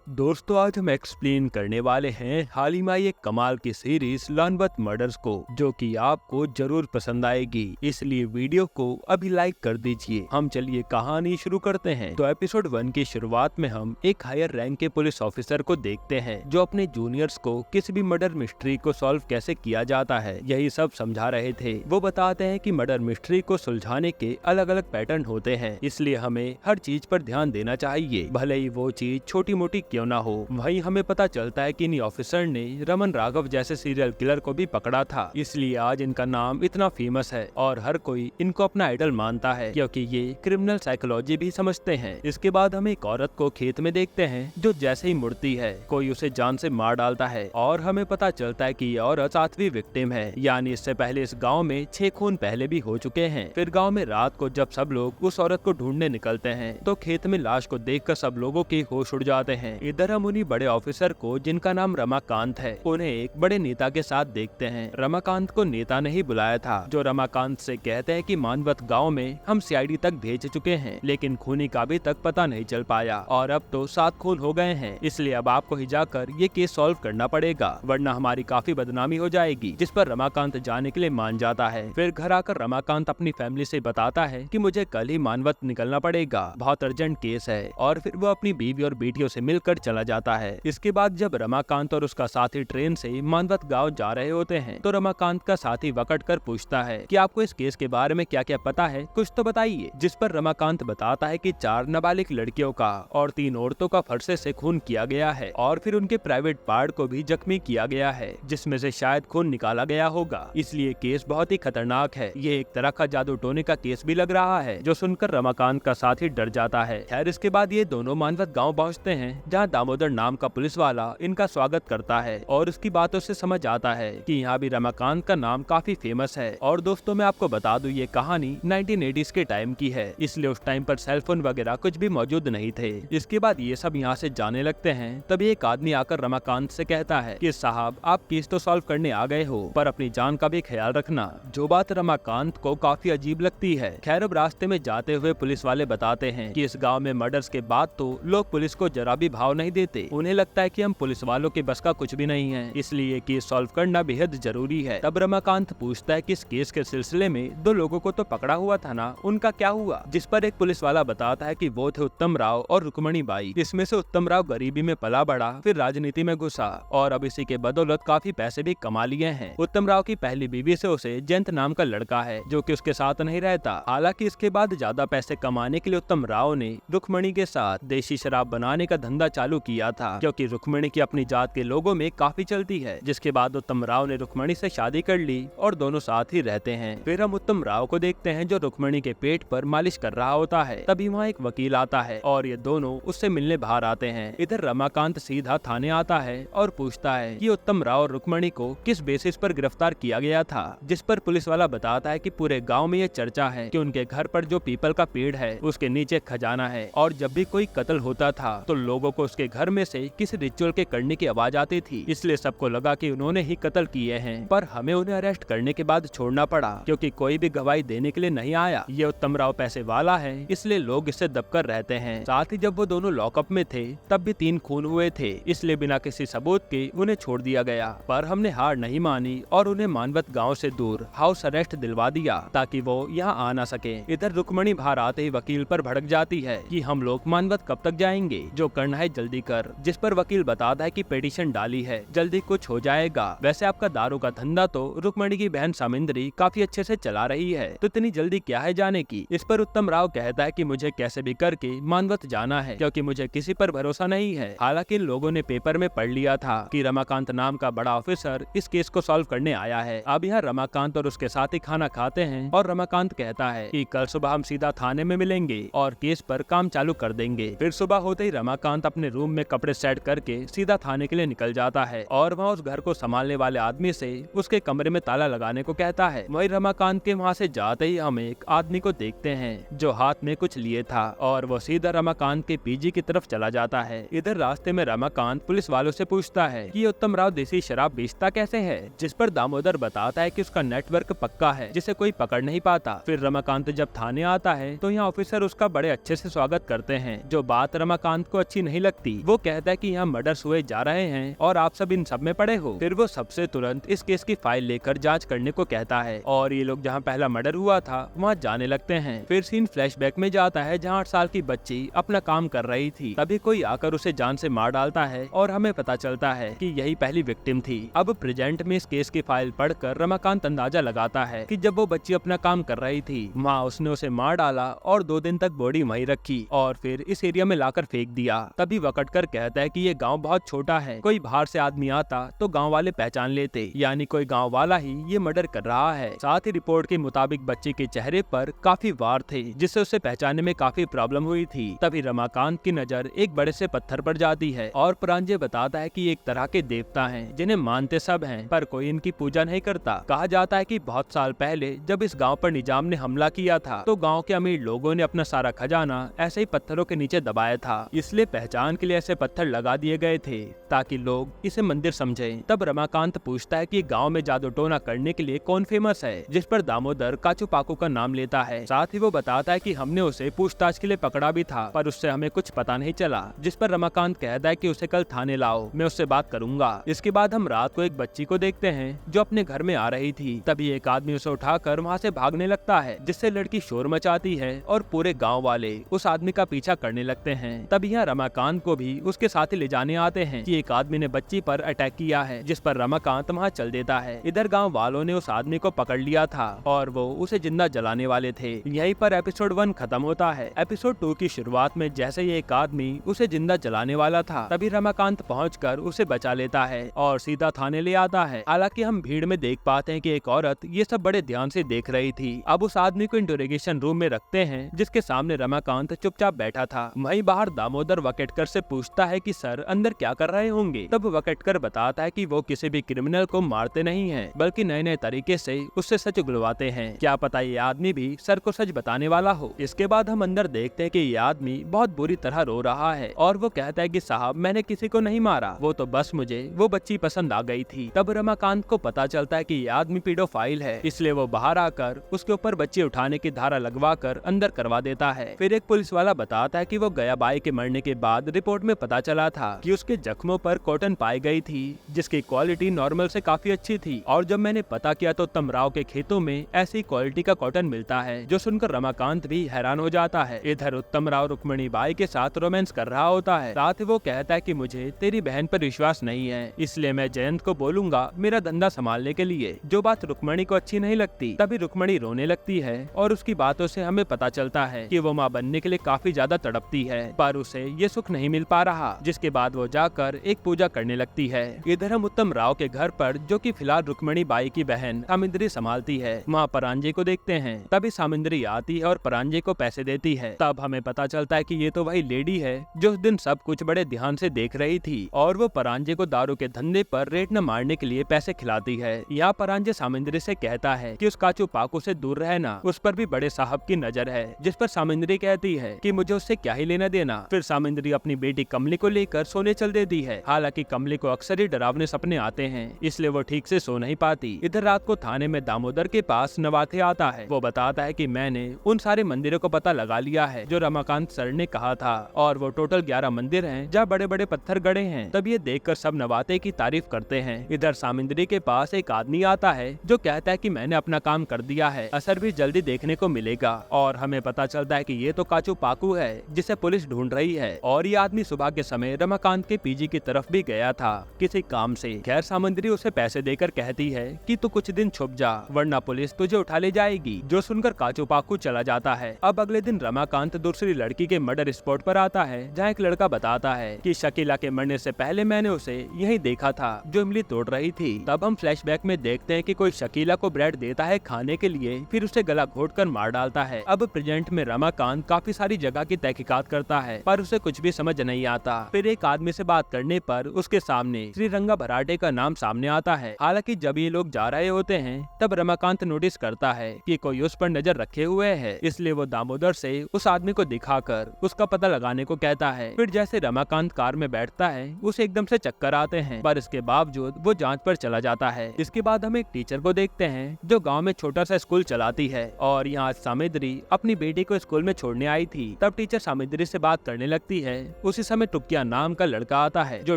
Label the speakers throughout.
Speaker 1: दोस्तों, आज हम एक्सप्लेन करने वाले हैं हाल ही में एक कमाल की सीरीज लॉनबर्थ मर्डर्स को, जो कि आपको जरूर पसंद आएगी। इसलिए वीडियो को अभी लाइक कर दीजिए। हम चलिए कहानी शुरू करते हैं। तो एपिसोड 1 की शुरुआत में हम एक हायर रैंक के पुलिस ऑफिसर को देखते हैं, जो अपने जूनियर्स को किसी भी मर्डर मिस्ट्री को सॉल्व कैसे किया जाता है यही सब समझा रहे थे। वो बताते हैं कि मर्डर मिस्ट्री को सुलझाने के अलग अलग पैटर्न होते हैं, इसलिए हमें हर चीज पर ध्यान देना चाहिए, भले ही वो चीज छोटी मोटी क्यों ना हो। वहीं हमें पता चलता है कि इन ऑफिसर ने रमन राघव जैसे सीरियल किलर को भी पकड़ा था, इसलिए आज इनका नाम इतना फेमस है और हर कोई इनको अपना आइडल मानता है, क्योंकि ये क्रिमिनल साइकोलॉजी भी समझते हैं। इसके बाद हम एक औरत को खेत में देखते हैं, जो जैसे ही मुड़ती है कोई उसे जान से मार डालता है, और हमें पता चलता है कि ये औरत 7वीं विक्टिम है, यानी इससे पहले इस गाँव में 6 खून पहले भी हो चुके हैं। फिर गाँव में रात को जब सब लोग उस औरत को ढूंढने निकलते हैं, तो खेत में लाश को देखकर सब लोगों के होश उड़ जाते हैं। इधर हम उन्हीं बड़े ऑफिसर को, जिनका नाम रमाकांत है, उन्हें एक बड़े नेता के साथ देखते हैं। रमाकांत को नेता ने ही बुलाया था, जो रमाकांत से कहते हैं कि मानवत गांव में हम सीआईडी तक भेज चुके हैं, लेकिन खूनी का अभी तक पता नहीं चल पाया, और अब तो 7 खून हो गए हैं, इसलिए अब आपको ही जाकर ये केस सॉल्व करना पड़ेगा, वरना हमारी काफी बदनामी हो जाएगी। जिस पर रमाकांत जाने के लिए मान जाता है। फिर घर आकर रमाकांत अपनी फैमिली से बताता है कि मुझे कल ही मानवत निकलना पड़ेगा, बहुत अर्जेंट केस है, और फिर वो अपनी बीवी और बेटियों से मिलकर चला जाता है। इसके बाद जब रमाकांत और उसका साथी ट्रेन से मानवत गांव जा रहे होते हैं, तो रमाकांत का साथी वकट कर पूछता है कि आपको इस केस के बारे में क्या क्या पता है, कुछ तो बताइए। जिस पर रमाकांत बताता है कि 4 नाबालिग लड़कियों का और 3 औरतों का फरसे से खून किया गया है, और फिर उनके प्राइवेट पार्ट को भी जख्मी किया गया है, जिसमें से शायद खून निकाला गया होगा, इसलिए केस बहुत ही खतरनाक है। ये एक तरह का जादू टोने का केस भी लग रहा है, जो सुनकर रमाकांत का साथी डर जाता है। खैर, इसके बाद ये दोनों मानवत गाँव पहुँचते हैं, जहाँ दामोदर नाम का पुलिस वाला इनका स्वागत करता है, और उसकी बातों से समझ आता है कि यहाँ भी रमाकांत का नाम काफी फेमस है। और दोस्तों, मैं आपको बता दूं, ये कहानी 1980s के टाइम की है, इसलिए उस टाइम पर सेलफोन वगैरह कुछ भी मौजूद नहीं थे। इसके बाद ये सब यहाँ से जाने लगते हैं, तभी एक आदमी आकर रमाकांत से कहता है कि साहब, आप केस तो सॉल्व करने आ गए हो, पर अपनी जान का भी ख्याल रखना, जो बात रमाकांत को काफी अजीब लगती है। खैर, अब रास्ते में जाते हुए पुलिस वाले बताते हैं कि इस गाँव में मर्डर्स के बाद तो लोग पुलिस को जरा भी भाव नहीं देते, उन्हें लगता है कि हम पुलिस वालों के बस का कुछ भी नहीं है, इसलिए केस सॉल्व करना बेहद जरूरी है। तब रमाकांत पूछता है कि इस केस के सिलसिले में 2 लोगों को तो पकड़ा हुआ था ना, उनका क्या हुआ? जिस पर एक पुलिस वाला बताता है कि वो थे उत्तम राव और रुक्मणी बाई। इसमें से उत्तम राव गरीबी में पला बड़ा, फिर राजनीति में घुसा, और अब इसी के बदौलत काफी पैसे भी कमा लिए हैं। उत्तम राव की पहली बीवी से उसे जयंत नाम का लड़का है, जो कि उसके साथ नहीं रहता। हालांकि इसके बाद ज्यादा पैसे कमाने के लिए उत्तम राव ने रुक्मणी के साथ देशी शराब बनाने का धंधा चालू किया था, क्योंकि रुक्मणी की अपनी जात के लोगों में काफी चलती है। जिसके बाद उत्तम राव ने रुक्मणी से शादी कर ली और दोनों साथ ही रहते हैं। फिर हम उत्तम राव को देखते हैं, जो रुक्मणी के पेट पर मालिश कर रहा होता है। तभी वहाँ एक वकील आता है और ये दोनों उससे मिलने बाहर आते हैं। इधर रमाकांत सीधा थाने आता है और पूछता है कि उत्तम राव और रुक्मणी को किस बेसिस पर गिरफ्तार किया गया था। जिस पर पुलिस वाला बताता है कि पूरे गाँव में ये चर्चा है कि उनके घर पर जो पीपल का पेड़ है, उसके नीचे खजाना है, और जब भी कोई कत्ल होता था तो लोगों को उसके घर में से किसी रिचुअल के करने की आवाज आती थी, इसलिए सबको लगा कि उन्होंने ही कत्ल किए हैं। पर हमें उन्हें अरेस्ट करने के बाद छोड़ना पड़ा, क्योंकि कोई भी गवाही देने के लिए नहीं आया। ये उत्तम राव पैसे वाला है, इसलिए लोग इससे दबकर रहते हैं। साथ ही जब वो दोनों लॉकअप में थे, तब भी 3 खून हुए थे, इसलिए बिना किसी सबूत के उन्हें छोड़ दिया गया। पर हमने हार नहीं मानी और उन्हें मानवत गाँव से दूर हाउस अरेस्ट दिलवा दिया, ताकि वो यहाँ आ न सके। इधर रुक्मणी बाहर आते ही वकील पर भड़क जाती है कि हम लोग मानवत कब तक जाएंगे, जो करना है जल्दी कर। जिस पर वकील बताता है कि पिटीशन डाली है, जल्दी कुछ हो जाएगा। वैसे आपका दारू का धंधा तो रुक्मणी की बहन सामिंद्री काफी अच्छे से चला रही है, तो इतनी जल्दी क्या है जाने की? इस पर उत्तम राव कहता है कि मुझे कैसे भी करके मानवत जाना है, क्योंकि मुझे किसी पर भरोसा नहीं है। हालांकि लोगों ने पेपर में पढ़ लिया था कि रमाकांत नाम का बड़ा ऑफिसर इस केस को सॉल्व करने आया है। अब यहाँ रमाकांत और उसके साथी खाना खाते हैं, और रमाकांत कहता है कि कल सुबह हम सीधा थाने में मिलेंगे और केस पर काम चालू कर देंगे। फिर सुबह होते ही रमाकांत अपने रूम में कपड़े सेट करके सीधा थाने के लिए निकल जाता है, और वहाँ उस घर को संभालने वाले आदमी से उसके कमरे में ताला लगाने को कहता है। वही रमाकांत के वहाँ से जाते ही हम एक आदमी को देखते हैं, जो हाथ में कुछ लिए था, और वो सीधा रमाकांत के पीजी की तरफ चला जाता है। इधर रास्ते में रमाकांत पुलिस वालों से पूछता है कि उत्तम राव देसी शराब बेचता कैसे है, जिस पर दामोदर बताता है कि उसका नेटवर्क पक्का है, जिसे कोई पकड़ नहीं पाता। फिर रमाकांत जब थाने आता है, तो यहाँ ऑफिसर उसका बड़े अच्छे से स्वागत करते हैं, जो बात रमाकांत को अच्छी नहीं लगती। लगती। वो कहता है कि यहाँ मर्डर्स हुए जा रहे हैं और आप सब इन सब में पड़े हो। फिर वो सबसे तुरंत इस केस की फाइल लेकर जांच करने को कहता है और ये लोग जहाँ पहला मर्डर हुआ था वहाँ जाने लगते हैं। फिर सीन फ्लैशबैक में जाता है जहाँ 8 साल की बच्ची अपना काम कर रही थी। तभी कोई आकर उसे जान से मार डालता है और हमें पता चलता है कि यही पहली विक्टिम थी। अब प्रेजेंट में इस केस की फाइल पढ़कर रमाकांत अंदाजा लगाता है कि जब वो बच्ची अपना काम कर रही थी वहाँ उसने उसे मार डाला और 2 दिन तक बॉडी वहीं रखी और फिर इस एरिया में लाकर फेंक दिया। तभी वकटकर कहता है कि ये गांव बहुत छोटा है, कोई बाहर से आदमी आता तो गांव वाले पहचान लेते, यानी कोई गांव वाला ही ये मर्डर कर रहा है। साथ ही रिपोर्ट के मुताबिक बच्चे के चेहरे पर काफी वार थे जिससे उसे पहचानने में काफी प्रॉब्लम हुई थी। तभी रमाकांत की नजर एक बड़े से पत्थर पर जाती है और प्रांजय बताता है कि एक तरह के देवता हैं जिन्हें मानते सब हैं पर कोई इनकी पूजा नहीं करता। कहा जाता है कि बहुत साल पहले जब इस गांव पर निजाम ने हमला किया था तो गांव के अमीर लोगों ने अपना सारा खजाना ऐसे ही पत्थरों के नीचे दबाया था, इसलिए पहचान के लिए ऐसे पत्थर लगा दिए गए थे ताकि लोग इसे मंदिर समझें। तब रमाकांत पूछता है कि गांव में जादू टोना करने के लिए कौन फेमस है, जिस पर दामोदर काचू पाकू का नाम लेता है। साथ ही वो बताता है कि हमने उसे पूछताछ के लिए पकड़ा भी था पर उससे हमें कुछ पता नहीं चला, जिस पर रमाकांत कहता है कि उसे कल थाने लाओ, मैं उससे बात करूंगा। इसके बाद हम रात को एक बच्ची को देखते हैं जो अपने घर में आ रही थी। तभी एक आदमी उसे उठाकर वहाँ से भागने लगता है जिससे लड़की शोर मचाती है और पूरे गाँव वाले उस आदमी का पीछा करने लगते हैं। तब यहाँ रमाकांत को भी उसके साथ ले जाने आते हैं कि एक आदमी ने बच्ची पर अटैक किया है, जिस पर रमाकांत वहाँ चल देता है। इधर गांव वालों ने उस आदमी को पकड़ लिया था और वो उसे जिंदा जलाने वाले थे। यहीं पर एपिसोड 1 खत्म होता है। एपिसोड 2 की शुरुआत में जैसे ही एक आदमी उसे जिंदा जलाने वाला था तभी रमाकांत पहुंचकर उसे बचा लेता है और सीधा थाने ले आता है। हालांकि हम भीड़ में देख पाते हैं कि एक औरत ये सब बड़े ध्यान से देख रही थी। अब उस आदमी को इंटरोगेशन रूम में रखते हैं जिसके सामने रमाकांत चुपचाप बैठा था। वहीं बाहर दामोदर वकेटकर से पूछता है कि सर अंदर क्या कर रहे होंगे। तब वकेटकर बताता है कि वो किसी भी क्रिमिनल को मारते नहीं हैं बल्कि नए नए तरीके से उससे सच उगलवाते हैं। क्या पता ये आदमी भी सर को सच बताने वाला हो। इसके बाद हम अंदर देखते हैं कि ये आदमी बहुत बुरी तरह रो रहा है और वो कहता है कि साहब मैंने किसी को नहीं मारा, वो तो बस मुझे वो बच्ची पसंद आ गई थी। तब रमाकांत को पता चलता है कि ये आदमी पीडोफाइल है, इसलिए वो बाहर आकर उसके ऊपर बच्ची उठाने की धारा लगवा कर अंदर करवा देता है। फिर एक पुलिस वाला बताता है कि वो गया बाई के मरने के बाद रिपोर्ट में पता चला था कि उसके जख्मों पर कॉटन पाई गई थी जिसकी क्वालिटी नॉर्मल से काफी अच्छी थी और जब मैंने पता किया तो तमराव के खेतों में ऐसी क्वालिटी का कॉटन मिलता है, जो सुनकर रमाकांत भी हैरान हो जाता है। इधर उत्तम राव रुक्मणी बाई के साथ रोमांस कर रहा होता है। साथ ही वो कहता है कि मुझे तेरी बहन पर विश्वास नहीं है, इसलिए मैं जयंत को बोलूंगा मेरा धंधा संभालने के लिए, जो बात रुक्मणी को अच्छी नहीं लगती। तभी रुक्मणी रोने लगती है और उसकी बातों से हमें पता चलता है कि वो माँ बनने के लिए काफी ज्यादा तड़पती है पर उसे ये सुख नहीं मिल पा रहा, जिसके बाद वो जाकर एक पूजा करने लगती है। इधर हम उत्तम राव के घर पर, जो कि फिलहाल रुक्मणी बाई की बहन सामिंद्री संभालती है, वहाँ परांजे को देखते हैं। तभी सामिंद्री आती है और परांजे को पैसे देती है। तब हमें पता चलता है कि ये तो वही लेडी है जो उस दिन सब कुछ बड़े ध्यान से देख रही थी और वो परांजे को दारू के धंधे पर रेट न मारने के लिए पैसे खिलाती है। यहाँ परांजे सामिंद्री से कहता है कि उस काचू पाकू से दूर रहना, उस पर भी बड़े साहब की नजर है, जिस पर सामिंद्री कहती है कि मुझे उससे क्या ही लेना देना। फिर सामिंद्री अपनी बेटी कमली को लेकर सोने चल देती है। हालांकि कमली को अक्सर ही डरावने सपने आते हैं, इसलिए वो ठीक से सो नहीं पाती। इधर रात को थाने में दामोदर के पास नवाथे आता है। वो बताता है कि मैंने उन सारे मंदिरों को पता लगा लिया है जो रमाकांत सर ने कहा था और वो टोटल 11 मंदिर हैं जहाँ बड़े बड़े पत्थर गड़े हैं। तब ये देखकर सब नवाते की तारीफ करते हैं। इधर सामिंद्री के पास एक आदमी आता है जो कहता है कि मैंने अपना काम कर दिया है, असर भी जल्दी देखने को मिलेगा और हमें पता चलता है कि ये तो काचू पाकू है जिसे पुलिस ढूंढ रही है और ये आदमी सुबह के समय रमाकांत के पीजी की तरफ भी गया था किसी काम से। खैर सामिंद्री उसे पैसे देकर कहती है कि तू कुछ दिन छुप जा वरना पुलिस तुझे उठा ले जाएगी, जो सुनकर काचू पाकू चला जाता है। अब अगले दिन रमाकांत दूसरी लड़की के मर्डर स्पॉट पर आता है जहाँ एक लड़का बताता है कि शकीला के मरने से पहले मैंने उसे यही देखा था जो इमली तोड़ रही थी। तब हम फ्लैशबैक में देखते हैं कि कोई शकीला को ब्रेड देता है खाने के लिए, फिर उसे गला घोटकर मार डालता है। अब प्रेजेंट में रमाकांत काफी सारी जगह की तहकीकात करता है पर उसे कुछ भी समझ नहीं आता। फिर एक आदमी से बात करने पर उसके सामने श्रीरंगा भराटे का नाम सामने आता है। हालांकि जब ये लोग जा रहे होते हैं तब रमाकांत नोटिस करता है कि कोई उस पर नजर रखे हुए है, इसलिए वो दामोदर से उस आदमी को दिखाकर उसका पता लगाने को कहता है। फिर जैसे रमाकांत कार में बैठता है उसे एकदम से चक्कर आते हैं पर इसके बावजूद वो जांच पर चला जाता है। इसके बाद हम एक टीचर को देखते हैं जो गांव में छोटा सा स्कूल चलाती है और यहाँ सामिंद्री अपनी बेटी को स्कूल में छोड़ने आई थी। तब टीचर सामिंद्री से बात करने लगती है उसी समय टुकिया नाम का लड़का आता है जो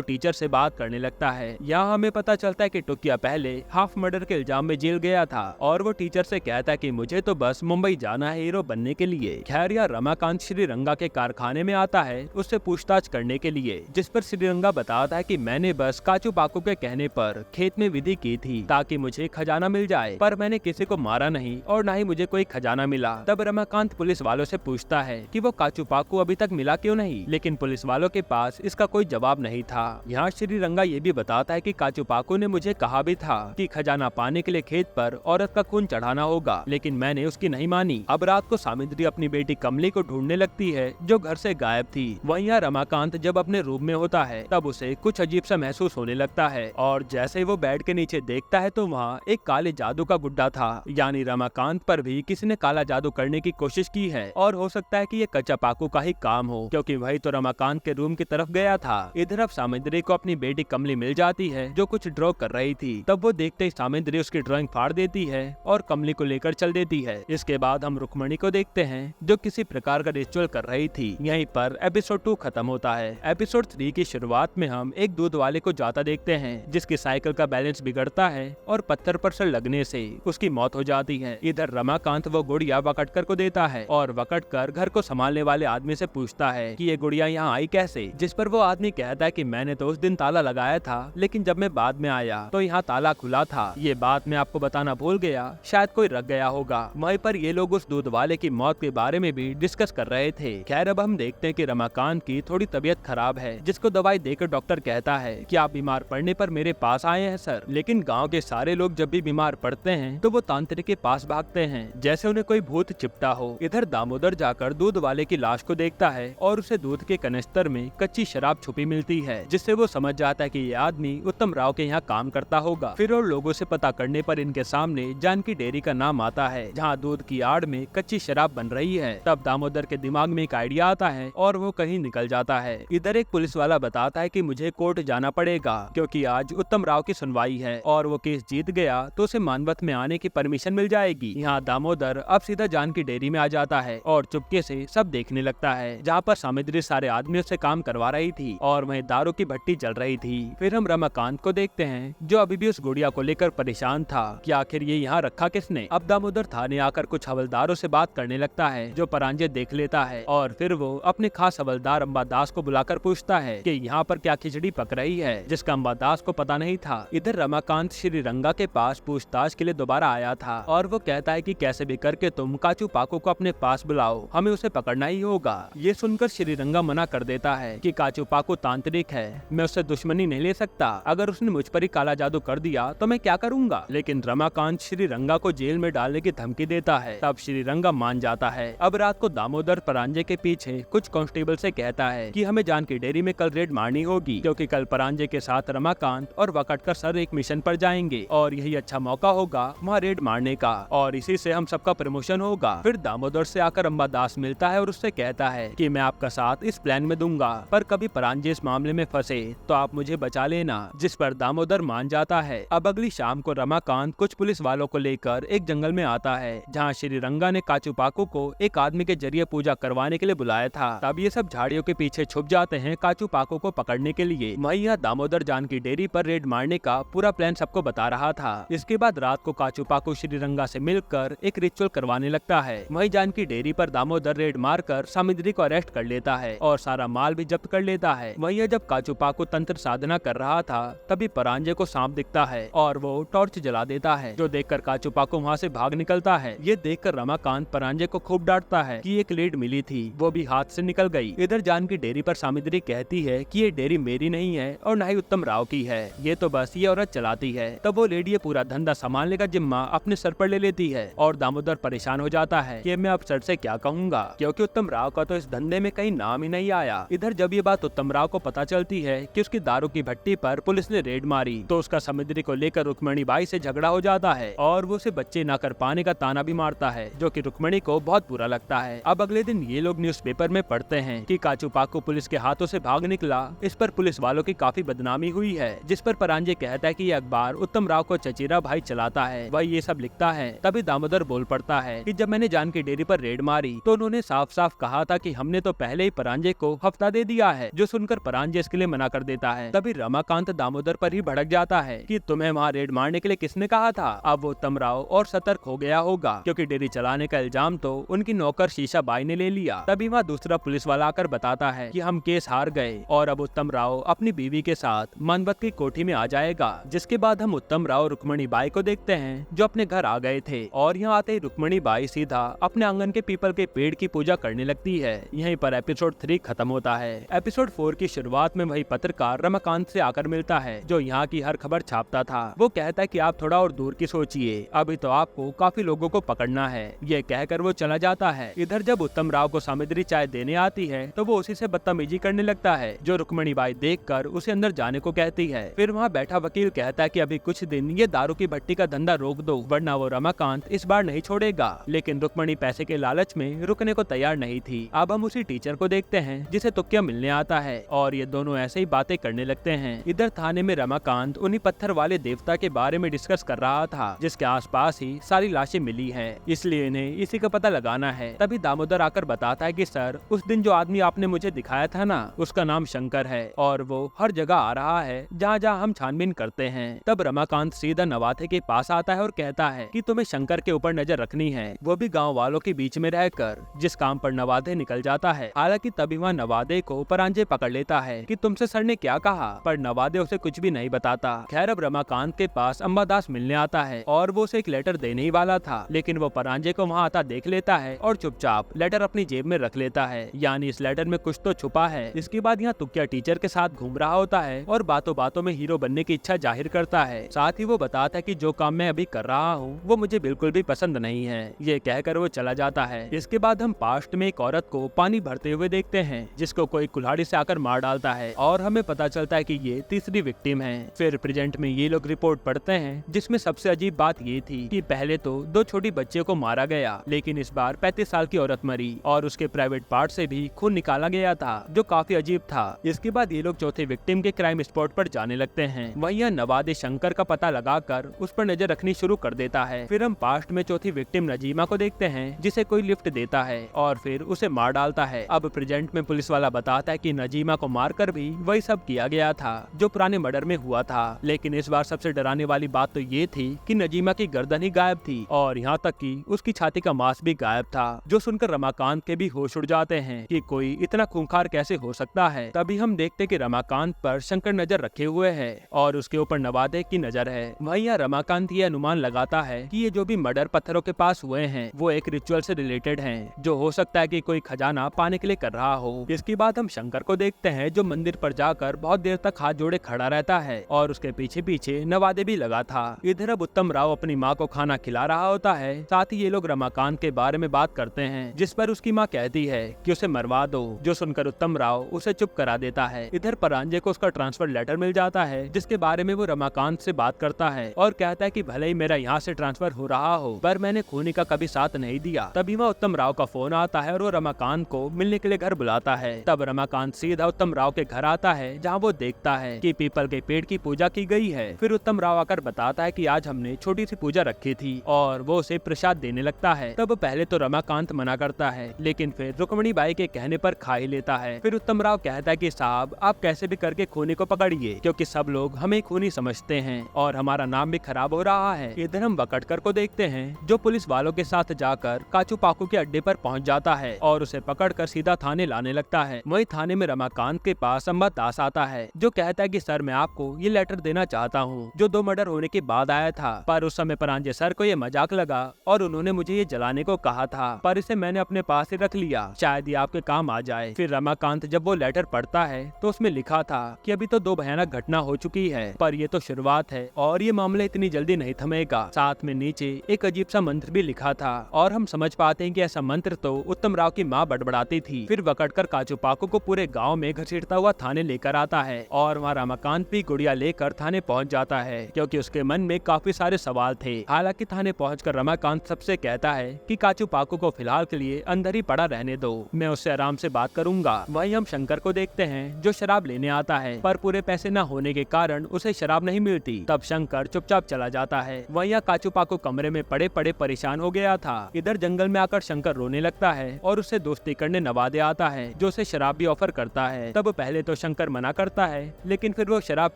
Speaker 1: टीचर से बात करने लगता है। यहाँ हमें पता चलता है कि टुकिया पहले हाफ मर्डर के इल्जाम में जेल गया था और वो टीचर से कहता है कि मुझे तो बस मुंबई जाना है हीरो बनने के लिए। खैर यहाँ रमाकांत श्रीरंगा के कारखाने में आता है उससे पूछताछ करने के लिए, जिस पर श्रीरंगा बताता है कि मैंने बस काचू पाकू के कहने पर खेत में विधि की थी ताकि मुझे खजाना मिल जाए, पर मैंने किसी को मारा नहीं और न ही मुझे कोई खजाना मिला। तब रमाकांत पुलिस वालों से पूछता है कि वो काचू पाकू अभी तक मिला क्यों नहीं, लेकिन पुलिस वालों के पास इसका कोई जवाब नहीं था। यहाँ श्रीरंगा ये भी बताता है कि काचू पाकू ने मुझे कहा भी था कि खजाना पाने के लिए खेत पर औरत का खून चढ़ाना होगा, लेकिन मैंने उसकी नहीं मानी। अब रात को सामिंद्री अपनी बेटी कमली को ढूंढने लगती है जो घर से गायब थी। वहीं रमाकांत जब अपने रूम में होता है तब उसे कुछ अजीब सा महसूस होने लगता है और जैसे वो बेड के नीचे देखता है तो वहाँ एक काले जादू का गुड्डा था, यानी रमाकांत पर भी किसी ने काला जादू करने की कोशिश की है और हो सकता है कि ये कच्चा पाकू का ही काम हो, क्योंकि वही तो रमाकांत के रूम की तरफ गया था। इधर अब सामिंद्री को अपनी बेटी कमली मिल जाती है जो कुछ ड्रॉ कर रही थी। तब वो देखते ही सामिंद्री उसकी ड्राइंग फाड़ देती है और कमली को लेकर चल देती है। इसके बाद हम रुक्मणी को देखते हैं जो किसी प्रकार का रिचुअल कर रही थी। यहीं पर एपिसोड 2 खत्म होता है। एपिसोड 3 की शुरुआत में हम एक दूध वाले को जाता देखते हैं जिसकी साइकिल का बैलेंस बिगड़ता है और पत्थर पर सर लगने से उसकी मौत हो जाती है। इधर रमाकांत वो गुड़िया वकटकर को देता है और वकटकर घर को संभालने वाले आदमी से पूछता है कि ये गुड़िया यहाँ आई कैसे, जिस पर वो आदमी कहता है कि मैंने तो उस दिन ताला लगाया था, लेकिन जब मैं बाद में आया तो यहाँ ताला खुला था। ये बात मैं आपको बताना भूल गया, शायद कोई रख गया होगा। वहीं पर ये लोग उस दूध वाले की मौत के बारे में भी डिस्कस कर रहे थे। खैर अब हम देखते हैं कि रमाकांत की थोड़ी तबीयत खराब है, जिसको दवाई देकर डॉक्टर कहता है कि आप बीमार पड़ने पर मेरे पास आए हैं सर। लेकिन गाँव के सारे लोग जब भी बीमार पड़ते हैं तो वो तांत्रिक के पास भागते हैं जैसे उन्हें कोई भूत चिपटा हो। इधर दामोदर जाकर दूध वाले की लाश को देखता है और उसे दूध के कनिस्तर में कच्ची शराब छुपी मिलती है, जिससे वो समझ जाता है कि ये आदमी उत्तम राव के यहाँ काम करता होगा। फिर और लोगों से पता करने पर इनके सामने जानकी डेयरी का नाम आता है जहाँ दूध की आड़ में कच्ची शराब बन रही है। तब दामोदर के दिमाग में एक आइडिया आता है और वो कहीं निकल जाता है। इधर एक पुलिस वाला बताता है कि मुझे कोर्ट जाना पड़ेगा क्योंकि आज उत्तम राव की सुनवाई है और वो केस जीत गया तो उसे मानवत में आने की परमिशन मिल जाएगी। यहाँ दामोदर अब सीधा जानकी डेयरी में आ जाता है और चुपके से सब देखने लगता है, जहाँ पर सामिंद्री सारे आदमियों से काम करवा रही थी और वहीं दारू की भट्टी जल रही थी। फिर हम रमाकांत को देखते हैं जो अभी भी उस गुड़िया को लेकर परेशान था कि आखिर ये यहाँ रखा किसने। अब दामोदर थाने आकर कुछ हवलदारों से बात करने लगता है जो परांजे देख लेता है और फिर वो अपने खास हवलदार अंबादास को बुलाकर पूछता है कि यहाँ पर क्या खिचड़ी पक रही है, जिसका अंबादास को पता नहीं था। इधर रमाकांत श्रीरंगा के पास पूछताछ के लिए दोबारा आया था और वो कहता है कि कैसे भी करके तुम काचू पाकू को अपने पास बुलाओ, हमें उसे पकड़ना ही होगा। ये सुनकर श्रीरंगा मना कर देता है कि काचू पाकू तांत्रिक है, मैं उससे दुश्मनी नहीं ले सकता, अगर उसने मुझ पर ही काला जादू कर दिया तो मैं क्या करूँगा। लेकिन रमाकांत श्रीरंगा को जेल में डालने की धमकी देता है, तब श्रीरंगा मान जाता है। अब रात को दामोदर परांजे के पीछे कुछ कांस्टेबल से कहता है कि हमें जानकी डेयरी में कल रेड मारनी होगी क्योंकि कल परांजे के साथ रमाकांत और वकटकर सर एक मिशन पर जाएंगे और यही अच्छा मौका होगा वहाँ रेड मारने का और इसी से हम सबका प्रमोशन होगा। फिर दामोदर से आकर अंबादास मिलता है और उससे कहता है कि मैं आपका साथ इस प्लान में दूंगा, पर कभी परांजे इस मामले में फंसे तो आप मुझे बचा लेना, जिस पर दामोदर मान जाता है। अब अगली शाम को रमाकांत कुछ पुलिस वालों को लेकर एक जंगल में आता है जहाँ श्रीरंगा ने काचू पाकू को एक आदमी के जरिए पूजा करवाने के लिए बुलाया था। तब ये सब झाड़ियों के पीछे छुप जाते हैं काचू पाकू को पकड़ने के लिए। वहीं यहाँ दामोदर जानकी डेयरी पर रेड मारने का पूरा प्लान सबको बता रहा था। इसके बाद रात को काचू पाकू श्रीरंगा से मिलकर एक रिचुअल करवाने लगता है। वहीं जानकी डेयरी पर दामोदर रेड मारकर सामिंद्री को अरेस्ट कर लेता है और सारा माल भी जब्त कर लेता है। वहीं जब काचू पाकू तंत्र साधना कर रहा था तभी परांजे को सांप दिखता है और वो टॉर्च जला देता है, जो देखकर काचू पाकू वहाँ से भाग निकलता है। ये देखकर रमाकांत परांजे को खूब डांटता है कि एक लीड मिली थी वो भी हाथ से निकल गई। इधर जानकी डेयरी पर सामिंद्री कहती है कि ये डेयरी मेरी नहीं है और न ही उत्तम राव की है, ये तो बस ये औरत चलाती है। तब वो लेडी ये पूरा धंधा संभालने का जिम्मा अपने सर पर ले लेती है और दामोदर परेशान हो जाता है कि मैं अब सर से क्या कहूँगा क्योंकि उत्तम राव का तो इस धंधे में कहीं नाम ही नहीं आया। इधर जब ये बात उत्तम राव को पता चलती है कि उसकी दारू की भट्टी पर पुलिस ने रेड मारी तो उसका सामिंद्री को लेकर रुक्मणी बाई से झगड़ा हो जाता है और वो उसे बच्चे न कर पाने का ताना भी मारता है, जो कि रुक्मणी को बहुत बुरा लगता है। अब अगले दिन ये लोग न्यूज़पेपर में पढ़ते हैं कि काचू पाकू पुलिस के हाथों से भाग निकला। इस पर पुलिस वालों की काफी बदनामी हुई है, जिस पर परांजे कहता है कि ये अखबार उत्तम राव को चचेरा भाई चलाता है, वह ये सब लिखता है। तभी दामोदर बोल पड़ता है कि जब मैंने जानकी डेयरी पर रेड मारी तो उन्होंने साफ साफ कहा था कि हमने तो पहले ही परांजे को हफ्ता दे दिया है, जो सुनकर परांजय इसके लिए मना कर देता है। तभी रमाकांत दामोदर पर ही भड़क जाता है कि तुम्हें वहाँ रेड मारने के लिए किसने कहा था। अब वो उत्तम राव और सतर्क हो गया होगा, क्योंकि डेयरी चलाने का इल्जाम तो उनकी नौकर शीशा बाई ने ले लिया। तभी वहाँ दूसरा पुलिस वाला आकर बताता है कि हम केस हार गए और अब उत्तम राव अपनी बीवी के साथ मानवत की कोठी में आ जाएगा। जिसके बाद हम उत्तम राव रुक्मणी बाई को देखते हैं, जो अपने घर आ गए थे, और यहाँ आते ही रुक्मणी बाई सीधा अपने आंगन के पीपल के पेड़ की पूजा करने लगती है। यहीं पर एपिसोड 3 खत्म होता है। एपिसोड 4 की शुरुआत में वही पत्रकार रमाकांत से आकर मिलता है, जो यहाँ की हर खबर छापता था। वो कहता है कि आप थोड़ा और दूर की सोचिए, अभी तो आपको काफी लोगों को पकड़ना है। ये कहकर वो चला जाता है। इधर जब उत्तम राव को सामग्री चाय देने आती है, तो वो उसी से बदतमीजी करने लगता है, जो रुक्मणी बाई देखकर उसे अंदर जाने को कहती है। फिर वहाँ बैठा वकील कहता है कि अभी कुछ दिन ये दारू की भट्टी का धंधा रोक दो, वरना वो रमाकांत इस बार नहीं छोड़ेगा। लेकिन रुक्मणी पैसे के लालच में रुकने को तैयार नहीं थी। अब हम उसी टीचर को देखते हैं, जिसे तुक्या मिलने आता है, और ये दोनों ऐसे ही बातें करने लगते हैं। इधर थाने में रमाकांत उन्हीं पत्थर वाले देवता के बारे में डिस्कस कर रहा था, जिसके आसपास ही सारी लाशें मिली हैं, इसलिए इन्हें इसी का पता लगाना है। तभी दामोदर आकर बताता है कि सर, उस दिन जो आदमी आपने मुझे दिखाया था ना, उसका नाम शंकर है, और वो हर जगह आ रहा है जहाँ जहाँ हम छानबीन करते हैं। तब रमाकांत सीधा नवादे के पास आता है और कहता है कि तुम्हें शंकर के ऊपर नजर रखनी है, वो भी गाँव वालों के बीच में रहकर, जिस काम पर नवादे निकल जाता है। हालांकि तभी वहाँ नवादे को परांजय पकड़ लेता है कि तुमसे सर ने क्या कहा, पर नवादे उसे कुछ भी नहीं बताता। खैर, अब रमाकांत के पास अंबादास मिलने आता है, और वो उसे एक लेटर देने ही वाला था, लेकिन वो परांजय को वहाँ आता देख लेता है और चुपचाप लेटर अपनी जेब में रख लेता है। यानी इस लेटर में कुछ तो छुपा है। इसके बाद यहाँ तुक्या टीचर के साथ घूम रहा होता है और बातों बातों में हीरो बनने की इच्छा जाहिर करता है। साथ ही वो बताता है कि जो काम मैं अभी कर रहा हूँ वो मुझे बिल्कुल भी पसंद नहीं है। ये कहकर वो चला जाता है। इसके बाद हम पास्ट में एक औरत को पानी भरते हुए देखते हैं, जिसको कोई कुल्हाड़ी से आकर मार डालता है, और हमें पता चलता है कि ये तीसरी विक्टिम है। फिर प्रेजेंट में ये लोग रिपोर्ट पढ़ते हैं, जिसमें सबसे अजीब बात ये थी कि पहले तो 2 छोटी बच्चियों को मारा गया, लेकिन इस बार 35 साल की औरत मरी, और उसके प्राइवेट पार्ट से भी खून निकाला गया था, जो काफी अजीब था। इसके बाद ये लोग चौथे विक्टिम के क्राइम स्पॉट पर जाने लगते हैं। वहीं यह नवादे शंकर का पता लगाकर उस पर नजर रखनी शुरू कर देता है। फिर हम पास्ट में चौथी विक्टिम नजीमा को देखते हैं, जिसे कोई लिफ्ट देता है और फिर उसे मार डालता है। अब प्रेजेंट में पुलिस वाला बताता है कि नजीमा को मारकर भी वही सब किया गया था जो पुराने मर्डर में हुआ था, लेकिन इस बार सबसे डराने वाली बात तो ये थी कि नजीमा की गर्दन ही गायब थी, और यहाँ तक कि उसकी छाती का मांस भी गायब था, जो सुनकर रमाकांत के भी होश उड़ जाते हैं कि कोई इतना खूंखार कैसे हो सकता है। तभी हम देखते कि रमाकांत पर शंकर नजर रखे हुए है और उसके ऊपर नवादे की नजर है। वहीं यहाँ रमाकांत ये अनुमान लगाता है कि ये जो भी मर्डर पत्थरों के पास हुए हैं वो एक रिचुअल से रिलेटेड हैं, जो हो सकता है कि कोई खजाना पाने के लिए कर रहा हो। इसके बाद हम शंकर को देखते हैं, जो मंदिर पर जाकर बहुत देर तक हाथ जोड़े खड़ा रहता है, और उसके पीछे पीछे नवादे भी लगा था। इधर अब उत्तम राव अपनी माँ को खाना खिला रहा होता है। साथ ही ये लोग रमाकांत के बारे में बात करते हैं, जिस पर उसकी माँ कहती है कि उसे मरवा दो, जो सुनकर उत्तम राव उसे चुप करा देता है। इधर परांजय को उसका ट्रांसफर लेटर मिल जाता है, जिसके बारे में वो रमाकांत से बात करता है और कहता है कि भले ही मेरा यहाँ से ट्रांसफर हो रहा हो, पर मैंने खूनी का कभी साथ नहीं दिया। तभी वह उत्तम राव का फोन आता है और वो रमाकांत को मिलने के लिए घर बुलाता है। तब रमाकांत सीधा उत्तम राव के घर आता है, जहाँ वो देखता है कि पीपल के पेड़ की पूजा की गई है। फिर उत्तम राव आकर बताता है कि आज हमने छोटी सी पूजा रखी थी, और वो उसे प्रसाद देने लगता है। तब पहले तो रमाकांत मना करता है, लेकिन फिर रुक्मणी बाई के कहने पर खा ही लेता है। फिर उत्तम राव कहता है कि साहब, आप कैसे भी करके खूनी को पकड़िए, क्योंकि सब लोग हमें खूनी समझते हैं और हमारा नाम भी खराब हो रहा है। इधर हम बकटकर को देखते हैं, जो पुलिस वालों के साथ जाकर काचू पाकू के अड्डे पर पहुंच जाता है और उसे पकड़कर सीधा थाने लाने लगता है। वहीं थाने में रमाकांत के पास अंबादास आता है, जो कहता है कि सर, मैं आपको ये लेटर देना चाहता हूँ, जो 2 मर्डर होने के बाद आया था, पर उस समय परांजय सर को ये मजाक लगा और उन्होंने मुझे ये जलाने को कहा था, पर इसे मैंने अपने पास ही रख लिया, शायद ये आपके काम आ जाए। फिर रमाकांत जब वो लेटर पढ़ता है तो उसमें लिखा था कि अभी तो 2 भयानक घटना हो चुकी है, पर ये तो शुरुआत है और ये मामला इतनी जल्दी नहीं थमेगा। साथ में नीचे एक अजीब सा मंत्र भी लिखा था, और हम समझ पाते हैं कि ऐसा मंत्र तो उत्तम राव की माँ बड़बड़ाती थी। फिर वकटकर काचू पाकू को पूरे गाँव में घसीटता हुआ थाने लेकर आता है, और वहाँ रमाकांत भी गुड़िया लेकर थाने पहुँच जाता है, क्योंकि उसके मन में काफी सारे सवाल थे। हालांकि थाने पहुंचकर रमाकांत सबसे कहता है कि काचू पाकू को फिलहाल के लिए अंदर ही पड़ा रहने दो, मैं उससे आराम से बात करूंगा। वहीं हम शंकर को देखते हैं, जो शराब लेने आता है, पर पूरे पैसे न होने के कारण उसे शराब नहीं मिलती। तब शंकर चुपचाप चला जाता है। वहीं काचू पाकू कमरे में पड़े पड़े परेशान हो गया था। इधर जंगल में आकर शंकर रोने लगता है और उससे दोस्ती करने नवादे आता है, जो जो उसे शराब भी ऑफर करता है। तब पहले तो शंकर मना करता है, लेकिन फिर वो शराब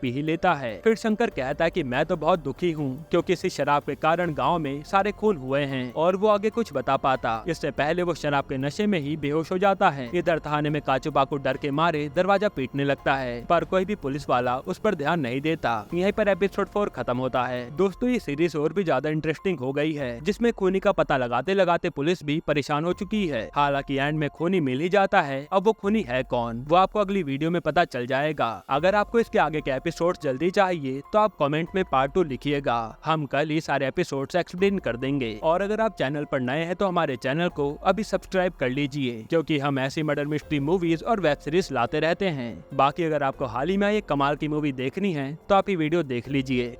Speaker 1: पी ही लेता है। फिर शंकर कहता है कि मैं तो बहुत दुखी हूँ क्योंकि इसी शराब के कारण गाँव में सारे खून हुए हैं, और वो आगे कुछ बता पाता इससे पहले वो शराब के नशे में ही बेहोश हो जाता है। इधर थाने में काचू बाकू डर के मारे दरवाजा पीटने लगता है, पर कोई भी पुलिस वाला उस पर ध्यान नहीं देता। यहीं पर एपिसोड 4 खत्म होता है। दोस्तों, ये सीरीज और भी ज्यादा इंटरेस्टिंग हो गई है, जिसमें खूनी का पता लगाते लगाते पुलिस भी परेशान हो चुकी है। हालांकि एंड में खूनी मिल ही जाता है। अब वो खूनी है कौन, वो आपको अगली वीडियो में पता चल जाएगा। अगर आपको इसके आगे के एपिसोड जल्दी चाहिए तो आप कमेंट में पार्ट 2 लिखिएगा। हम कल ये सारे एपिसोड्स एक्सप्लेन कर देंगे। और अगर आप चैनल पर नए हैं तो हमारे चैनल को अभी सब्सक्राइब कर लीजिए, क्योंकि हम ऐसी मर्डर मिस्ट्री मूवीज और वेब सीरीज लाते रहते हैं। बाकी अगर आपको हाल ही में ये कमाल की मूवी देखनी है तो आप ये वीडियो देख लीजिए।